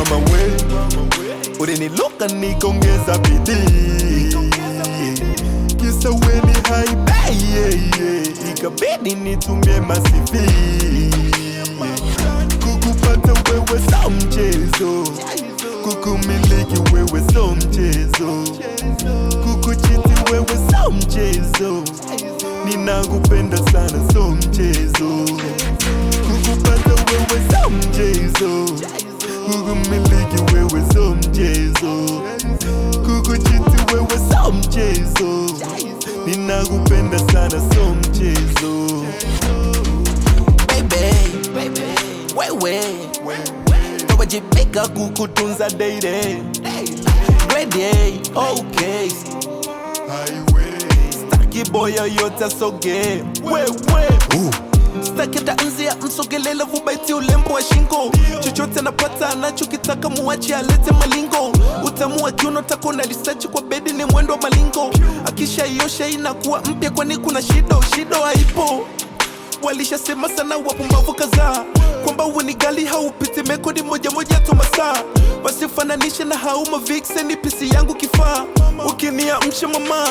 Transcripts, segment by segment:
mama we, uliniloka nikaongeza bidii. Kisa we ni high, ikabidi nitumie masivi. Kukupata wewe so mchezo, kukumiliki wewe so mchezo, kukuchiti wewe so mchezo, ninakupenda sana so mchezo. Kukupata wewe so mchezo, kukumiliki wewe so mchezo, kukuchiti wewe so mchezo, ninakupenda sana so mchezo. Baby, wewe wajibika kukutunza daily. Ready, okay. Staki boya yote soge. Wewe staki taanzia msogelele vubaiti ulembo wa shingo. Chochote napata anachokitaka muachi alete malingo. Utamu wa kiuno tako na lisachi kwa bedi ni mwendo wa malingo. Akisha yosha inakuwa mpya kwani kuna shido haipo. Walisha sema sana wapumbavu kadhaa kwamba uwe ni gali haupiti mekodi moja tu masaa. Wasifananishe na hauma vixen pisi yangu kifaa. Ukinia mshe mama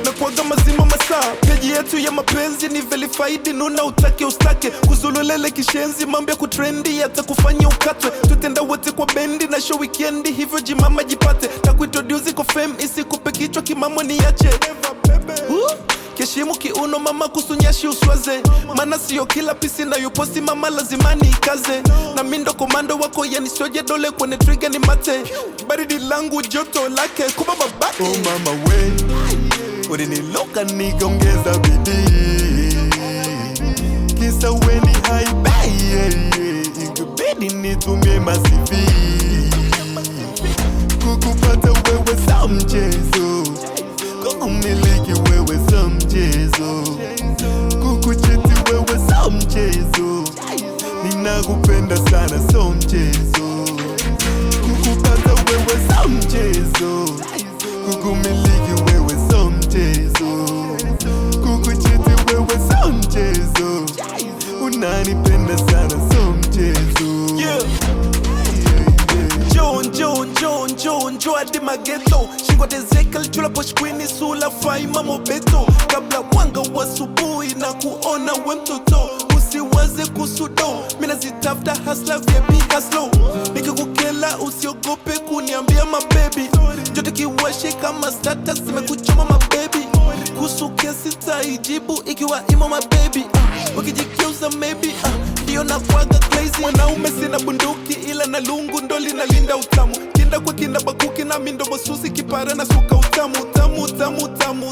na kuaga mazima masaa. Peji yetu ya mapenzi ni verified, nuna utake ustake. Kuzululele kishenzi mambo ya kutrendi yata kufanya ukatwe. Tutenda wote kwa bendi na show weekendi, hivyo jimama jipate. Takuintroduce kwa fame isikupe kichwa kimamo niache. Keshimu kiuno mama kusunyashi uswaze. Mana siyo kila pisi na yuposi mama lazima ni ikaze. Na mindo komando wako yani soje dole kwenye trigger ni mate. Baridi langu joto lake kubaba baki. Oh mama we, uliniloka nikaongeza bidii. Kisa we ni high, ikabidi nitumie masivi. Kukupata wewe so mchezo, kukumiliki wewe so mchezo, kukuchiti wewe so mchezo, ninakupenda sana so mchezo. Kukupata wewe so mchezo, kukumiliki wewe so mchezo, kukuchiti wewe so mchezo, unanipenda sana so mchezo. Njoo hadi mageto. Shingo tezeka lichula posh queen sula fai mamo beto. Kabla wanga wa asubuhi na kuona we mtoto. Usiwaze kusudo, mina zitafta hustler vyebi haslo. Nikikukela usiogope kuniambia mababy. Jote kiwashe kama status imekuchoma mababy. Kusuke sitaijibu ikiwa imo mababy. Ukijikiuza maybe ndio na kwaga crazy. Mwanaume sina bunduki ila na lungu ndo linalinda utamu. Kinda kwa kinda bakuki na mindo bosusi kipara na suka utamu.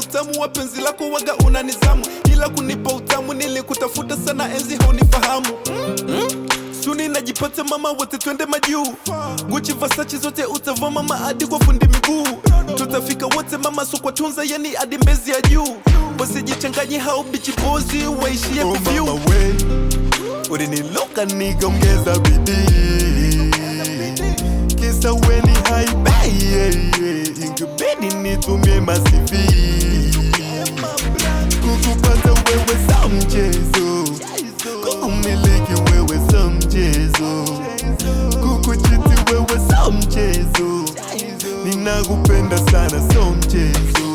Utamu wa penzi lako waga unanizamu. Ila kunipa utamu nilikutafuta sana enzi haunifahamu. Suni najipata mama wote twende majuu. Gucci Versace zote utavaa mama hadi kwa fundi miguu. Tutafika wote mama so kwa tunza yani hadi mbezi ya juu. Wasijichanganyi hao bichi bozi waishie kuview. Oh mama we, uliniloka nikaongeza bidii. Kisa we ni high, ikabidi nitumie masivi. Kukupata wewe so mchezo, kukumiliki wewe so mchezo, kukuchiti wewe so mchezo, ninakupenda sana so mchezo.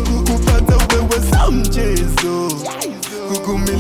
Kukupata wewe so mchezo, kukumiliki